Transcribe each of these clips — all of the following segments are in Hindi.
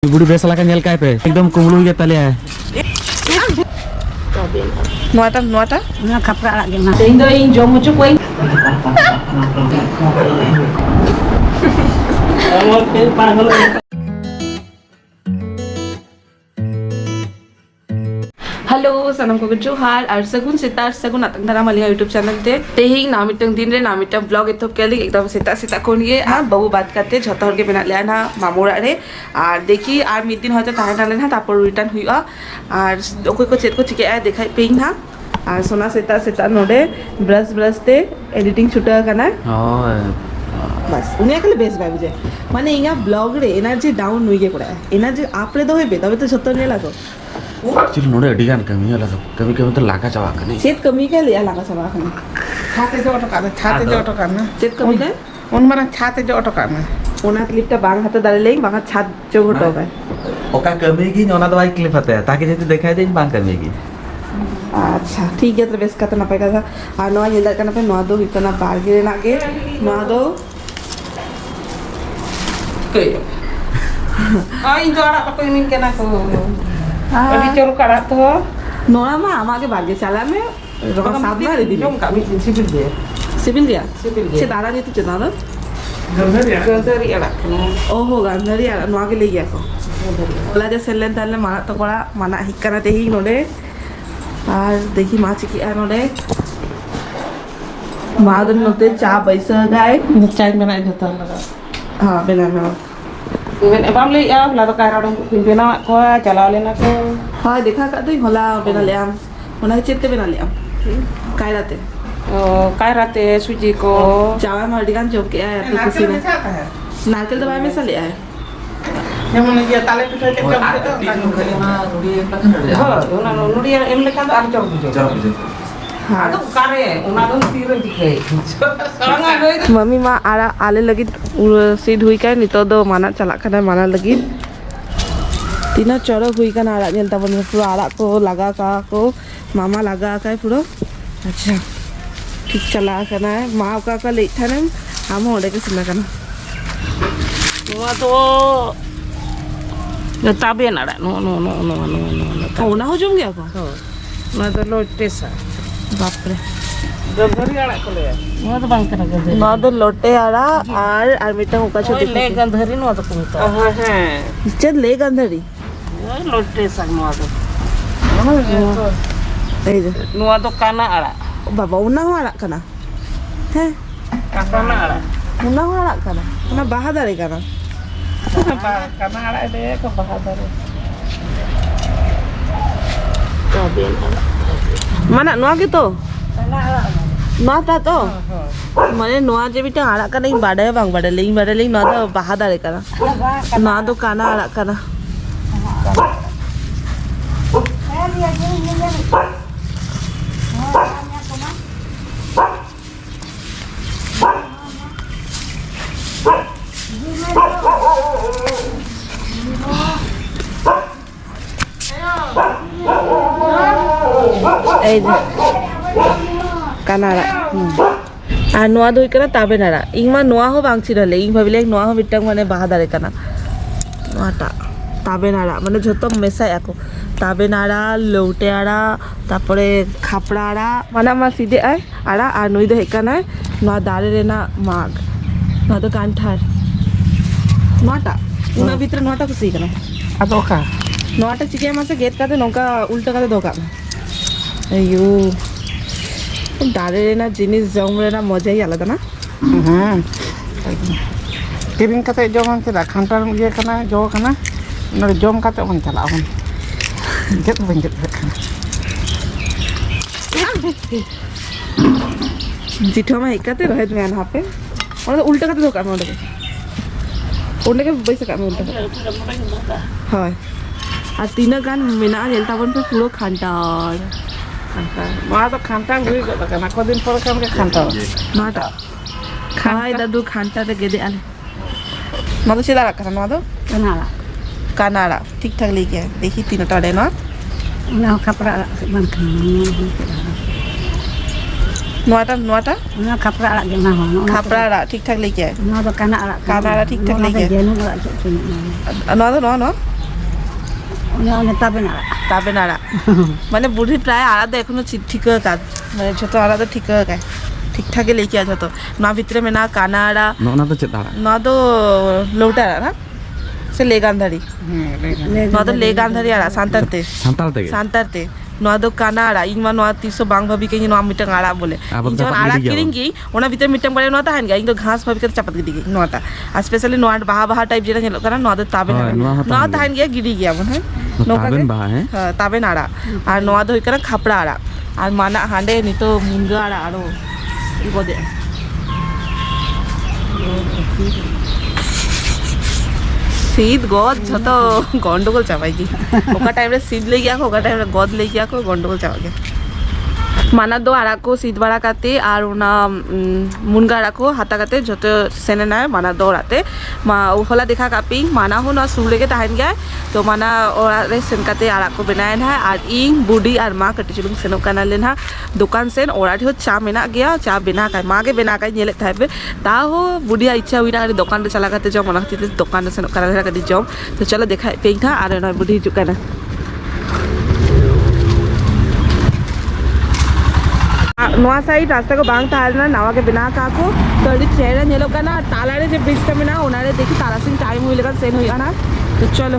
बुढ़ी बेसला का नेल काय पे एकदम कुमलू के तले है Nuata Nga kapra lagi na. Indo ing jom mucu koi. Hello, sanam ko Johar ar sagun sitar sagun atang dara malia YouTube channel te tehi namitang din re namitang vlog ethop keli ekdam sita koniye ar babu bat kate jhoto hor ke bena le na mamura re ar dekhi ar mid din hoyto tahan na tapor return huiga ar okoi ko chet ko chike a dekhai peing na ar sona sita node brush te editing chuta kana बस उन्हें कल बेस भाई बुझे माने इंगा ब्लॉग रे एनर्जी डाउन हुई के पड़ा एनर्जी आप रे दो है बेटा तो छत्तर नहीं लागो एक्चुअली नोडे अडिगान कमी होला तो कभी तो लागा चावा कने चेत कमी के लिया लागा चावा कने छाते जो ऑटो करना चेत कमी के उन मरा छाते जो ऑटो करना ओना क्लिप टा बांग हाथ डाले लेंग बांग छात जो घटो है ओका कमी की नोना दवाई क्लिप आते है ताकि जैसे दिखाई दे बांग कमी की अच्छा ठीक है तो बेस का तो ना पाएगा था आ नोआ येंदा करना पे नोआ दो इतना बार्गे ना के नोआ दो इन जो आड़ा पको इन के ना को अभी चलो करा तो नोआ मा आमागे बार्गे चला में रोका साबना रे दी जोम का भी सिविल दे सिविल दिया से दादा ने तो चला ना गंधरी आड़ा ओहो गंधरी आड़ा नोआ के ले गया को बोला जे सेलेन ताले माना तो कोड़ा माना हिक्का ते ही नोडे আর দেখি মা চিকি আর নলে মা দন নতে চা পয়সা গায় चाय बनाए जता लगा हां बेना में इवन एबाम ले या ला तो काय राडो बिना को चला लेना को हां देखा का तो होला बेना ले आम ओना चित्ते बेना ले आम काय राते काय राते सूजी को चावा मर्डिगान चौक के आया तो किसी ने नारकेल दवाई में से ले आया যেমন এই তালে পিঠা কে और आटे तीन खली ना नुडी एक लखन रे ওনা নুড়ি এম লেখা তো আর চক বুঝো हां আদো কারে ওনা দন তীরে দিকে সঙ্গা লই मम्मी मा आरा आले लगी सी धुई का नितो दो माना चला खाना माना लगी तीना चौड़क हुई का आरा नेलता बन पूरा आरा को लगा का को मामा लगा का पूरा अच्छा ठीक चला करना है माँ का लेट था ना हम होने के सुना करना Nuwa to yo tabe na ra no होना हो जम गया को nuwa to lotte sa बाप रे गंधरी आड़ा को ले nuwa to bang kara gandhari ना तो लोटे आरा आर मिटा होका छोटे le gandhari nuwa to kumita ha चल ले गंधरी lotte sa nuwa to A J nuwa to kana आड़ा बाबा उना हो आरा करना है kana आड़ा उना हो आरा करना उना बहादुर है करना kana आड़ा de ko bahadar mana nuआ के तो kana आड़ा nuआ था तो माने nuआ जे बिटा आरा का नहीं बाड़े बांग बाड़े लेकिन nuआ तो बहादुर है करना nuआ तो काना आरा करना कानारा आ नोआ दुई कना ताबे नारा इं मा नोआ हो बांगछि रहले इं भाबिले नोआ हो मिटंग माने बहादारे कना नोआटा ताबे नारा माने झतो मेसाय आको ताबे नारा लौटे आड़ा तापरे खापड़ा आड़ा माना मा सीधे आय आड़ा आ नुई दो हेकाना नोआ दारे रेना माग नोआ दो कांठार नोआटा उना भीतर नोआटा कुसी कना ado ka नोआटा चिके मासे गेट काते नोका उल्टा काते दोका अयो दारे रेना जिनिस जम रेना मजा ही आलादा ना kiring kate joman kida khantar ye kana jo kana nor jom kate on chala on get banget kana जिठो में हेकाते रहे में यहाँ पे और उल्टा काते दोका में उल्टा के बैसे का में उल्टा हाय आ तीन गान मेना हेलता बन पे पूरा खांटार ma to khantang hui ko kana kodin por kam ke khantar नाटा खाई दादू खांटा ते गेदे आले ना तो सीधा रखा ना तो kana कानाड़ा ठीक ठाक लेके आए देखी तीन टाड़े ना na kapra bang kana नोआटा नोआटा na kapra lagi na ho खापड़ा ठीक ठाक लेके आए na to kana कानाड़ा ठीक ठाक लेके आए jenu la ना तो ना ताबे नाड़ा माने बुढ़ी प्राय आड़ा दो एखोनो ठीक का माने छोटो आड़ा दो ठीक का ठीक ठाक लेके आ छोटो ना भितरे में ना काना आड़ा नोना तो चेत आड़ा ना तो लौटा आड़ा ना से लेगांधारी ना तो लेगांधारी आड़ा सांतार ते नोआ दो काना आड़ा इन मा नोआ 300 बांग भाभी के नोआ मिटंग आड़ा बोले इन जब आड़ा किरिंग की ओना भीतर मिटंग पड़े नोआ ताहन गया इन तो घास भाभी के चपत गिडी गई नोआ ता स्पेशली नोआ बाहा टाइप जेना नेलो करा नोआ दो ताबे नोआ ताहन गया गिडी गया बोन है ताबेन बाहा है हां ताबेन आड़ा और नोआ दो करा खापड़ा आड़ा और माना हांडे नितो मुंगा आड़ा आरो इको दे सीध गद झतो गंडगोल चाबाई की ओका टाइम रे सीध ले गया को ओका टाइम रे गद ले गया को गंडगोल चाबा गया माना दो आड़ा को सीध बड़ा काते और उना मुनगा आड़ा को हाता काते झतो सेने ना माना दो राते मा होला देखा कापी माना हो ना सुले के ताहन गया तो माना ओरा रे सेन काते आड़ा को बनाए ना और इन बुडी और मां कटी चुलुंग सेनो काना लेना दुकान सेन ओरा ढो चा मेना गया चा बिना का मां के बिना का नेले थाबे ता हो बुडिया इच्छा हुईना दुकान रे चला काते जम ओना खातिर दुकान रे सेनो काना लेना कदी जम तो चलो देखा पे था और ना बुडी हिजु काना नोआ साइड रास्ता को बांग तारना नावा के बिना का को तो अड़ी चेहरा नेलो काना तालारे जे ब्रिज का बिना ओनारे देखी तारासिंग टाइम हुई लगा सेन हुई ना तो चलो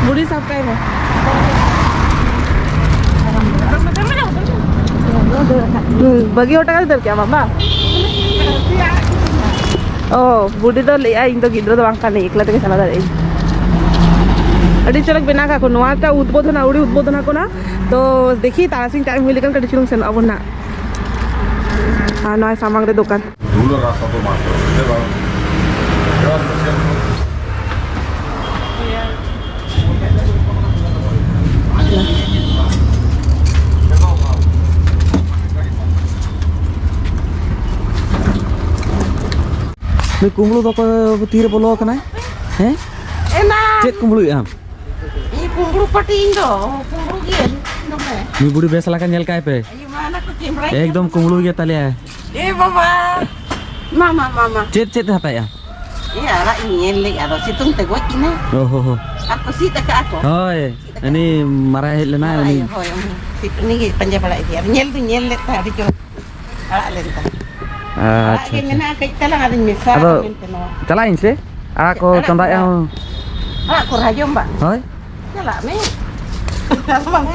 बुढ़ी सब टाइम है बगी होटा का क्या मामा ओ बुढ़ी तो ले आई इन तो गिद्रो तो बांग का नहीं एकला तक चला दे अड़ी चलक बिना का को नोआटा उद्बोधन उड़ी उद्बोधन को ना तो देखी तारासिंग टाइम हुई लेकिन कटी चलूं सेन अब ना हाँ नया सामान रे दुकान कुमड़ू तो तीर बोलो कना हैं एना चेत कुमड़ू आम ई कुंबड़ू पटी इन दो कुंबड़ू गे नमे मी बुढ़ी बेस लगा नेल काय पे ई माना को केमरा एकदम कुमड़ू गे तले ए बाबा मामा चेत चेत हताया ए आला इन ले आरो सितुंग ते गो किने ओहो हो aku sih tak aku होय अनि मारा हेलना अनि hoy ini ge panja bala dia nyel let tadi jo ala lenta अच्छा ini na kai tala ada misa अब चलाइन से आ को चंदा या aku rajom mbak होय cala me bang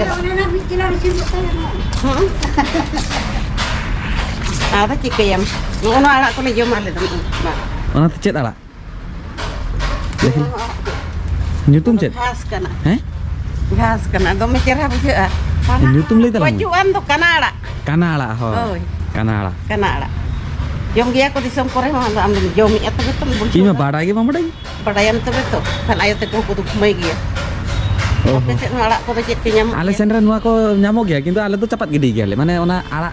ada cikayam ngono ala ko le jom ale mbak ona te chet ala देखिन nyutum chet ghas kana हैं ghas kana dome cerah bujeu nyutum lei tala bajuan tuh kanala kanala hoy Hoy. kanala jom dia ko disom kore mah am jom eta betul की में बाड़ा के बमड़ई badayan tuh betul kan ayo te ko kudu kumai gia ओहो Cek arak ko cek kenyam आले सेन रे नुआ को ᱧᱟᱢᱚᱜ ᱜᱮᱭᱟ ᱠᱤᱱᱛᱩ आले तो चपात गिडी ᱜᱮᱭᱟᱞᱮ माने ओना आड़ा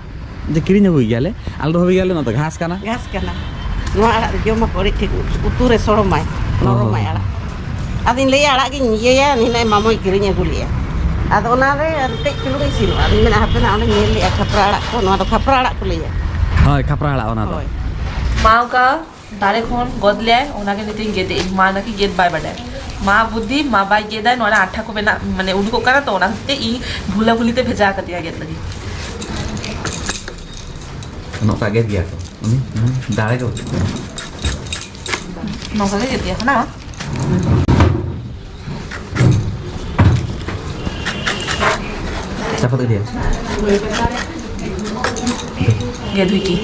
जे किरिᱧ ᱟᱹᱜᱩᱭ ᱜᱮᱭᱟᱞᱮ आले दो होबी ᱜᱮᱭᱟᱞᱮ ᱱᱚᱛᱮ घास kana gas kana nua arak jom ko ri tik uture soromai noromai arak adin le arak gi nye ya ni nai mamoy kirinya guli ya ado ona re tek chulu isi no adin mena hapena ona nyeli khapra arak ko nua do khapra arak ko le ya होय खापरा आड़ा ओना दो माँ का दारे खोन गोद ले ओना के नीति गेदे माँ ना की गेद बाय बड़े माँ बुद्धि माँ बाय गेदा नोरा आठा को बेना माने उड़ी को करा तो ओना ते ई भूला भूलीते भेजा कर दिया गेद लगी नो कागे गया तो दाड़े को नौका के गेद दिया ना चपात दिया गेद हुई की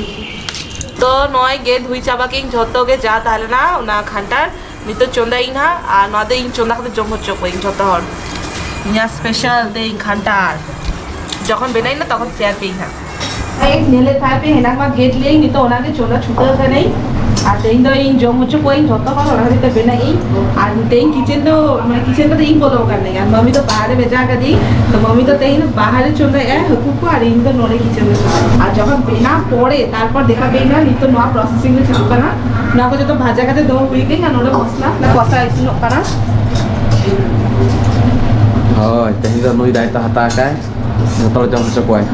तो नय गेद हुई चाबा के झतो के जा ताले ना ओना खानटार नितो चोंदा इन हा आ नदे इन चोंदा के जम हच्चो को इन झतो हर इया स्पेशल दे इन खानटार যখন বেনাই না তখন শেয়ার পেই না এই নেলে থাপে হেনা মা গেট লেই নিতো ওনাকে চোলা ছুটো করে আর তেইন তো ইন জম হচ্ছে কই যত কর ওনা দিতে বেনাই আর তেইন কিচেন তো মানে কিচেন তো ইন বলো কার নাই আর मम्मी तो बाहर भेजा कर दी तो मम्मी तो तेईन बाहर चले ए हुकुको আর ইন তো নরে কিচেন আর যখন বেনা পড়ে তারপর দেখা পেই না নিতো নয়া প্রসেসিং में चालू करना ना को जो भाजा करते दो हुई गई ना नोरे मसला ना कसा इसी नो करना होय तही तो नई दायता हता काय ᱡᱚᱛᱚ ᱡᱚᱢ ᱦᱚᱪᱚ ᱠᱚᱣᱟᱭ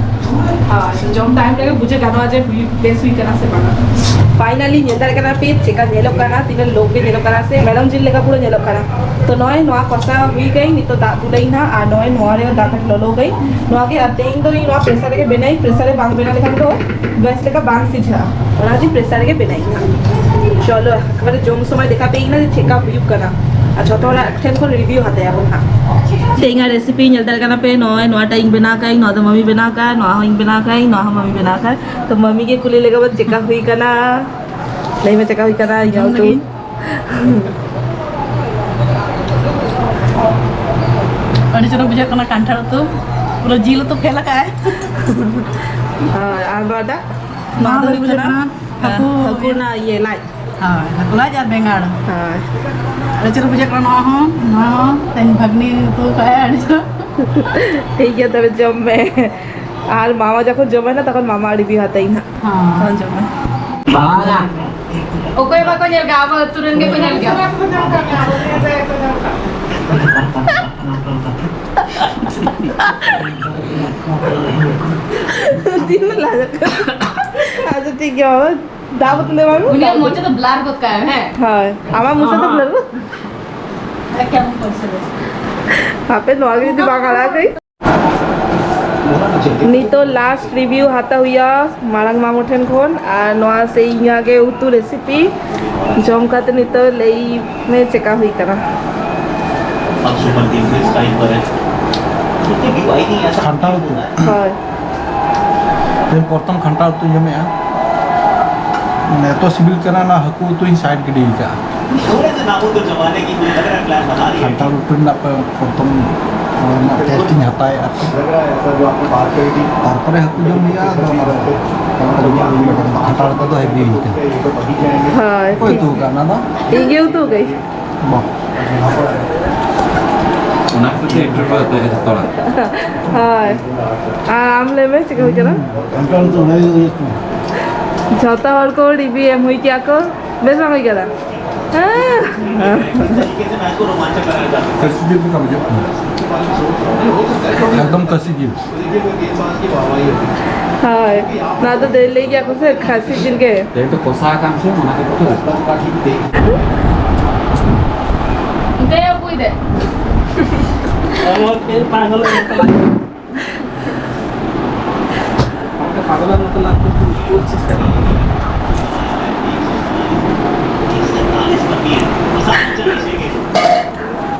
jom time lagi buje gano aja best week kana se bana finally nyendar kana pe cheka nyelok kana tine log ke nyelok kana se madam jil lega puro nyelok kana to noy noa kosa hui gai ni to da dulai na a noy noa re da tak lolo gai noa ke atein do ni noa pressure ke benai pressure bang bena lekhan to best leka bang sija ona ji pressure ke benai cholo ekbare jom somay dekha pei na cheka hui kana আর যত ওরা একটান করে রিভিউ হাতে এখন না Tenga recipe nyaldar kana pe noy noa ta ing bena kai noa to mami bena kai noa ing bena kai noa mami bena kai to mami ke kuli lega bat cheka hui kana nahi me cheka hui kana yau to Ada cara bujak kena kantor tuh, kalau jil tuh pelak ya. আর ada Nah, dari bujak kena aku na ye lai aku aja bengar. hai Ada cara bujak kena teng bhagni tuh kayak ada cara. ঠিক আছে তবে জমবে আর মামা যখন জমে না তখন মামা রিভিউ হাতেই না তখন জমে Okoy ba ko nyel gawa turun ke penyel gawa. दिन लाग आज ठीक है दावत ले मारू Unia mocha to blur kot ka hai. हां আমার মুছে তো ব্লার Kya mo konse. আপে নগে যদি বাগাড়া গই nito last review hata huya marang mamu then khon ar noa se inga ge utu recipe jom kate nito lei me cheka hui kana अब सुपर टीम के स्टाइल पर है कितने भी आई नहीं ऐसा খান্তা উতু হয় ᱛᱮᱱ ᱯᱨᱚᱛᱷᱚᱢ ᱠᱷᱟᱱᱴᱟ ᱩᱛᱩ ᱡᱚᱢᱮᱜᱼᱟ ᱮᱛᱚ ᱥᱤᱵᱤᱞ ᱠᱟᱱᱟ ᱚᱱᱟ ᱦᱟᱹᱠᱩ ᱩᱛᱩᱧ ᱥᱟইᱰ ᱜᱤᱰᱤ ᱠᱟᱜᱼᱟ थोड़े से नामों तो जमाने की कोई लग रहा है प्लान बना रही है ᱠᱷᱟᱱᱴᱟ ᱩᱛᱩ ᱨᱮᱱᱟᱜ ᱯᱨᱚᱛᱷᱚᱢ টেস্টিং হাতায় लग रहा है ऐसा जो आपने बात करी थी তারপরে হাঁকু জম হইয়া ᱠᱷᱟᱱᱴᱟ ᱩᱛᱩ ᱫᱚ হেভি হইতা ये तो पहुंच जाएंगे হয় ᱚᱠᱚᱭ ᱩᱛᱩ ᱠᱟᱜ ᱚᱱᱟ ᱫᱚ inge utu gei ᱵᱟহ ᱚᱱᱟ ᱠᱚᱛᱮ ᱮᱴᱨᱚ ᱠᱟᱛᱮ ᱛᱚᱲᱟ হয় আর আমলে me cheka hui kana control तो नहीं हुई तो যত হর কো রিভিউ এম হুই কি আকো বেশ বাং হুই গেলা तरीके से मैच को रोमांचक बनाया जा सकता कसी जीव का मुझे एकदम कसी जीव देखिए कोई गेंदबाज की वाहवाही होती है হয় না তো দেরি লেগে গিয়া কোসে খাসি দিনকে ये तो कोसा काम से मना के तो बचपन का ठीक देख De cuide. पागल मत लागतो तू कोशिश कर है 40 पर भी है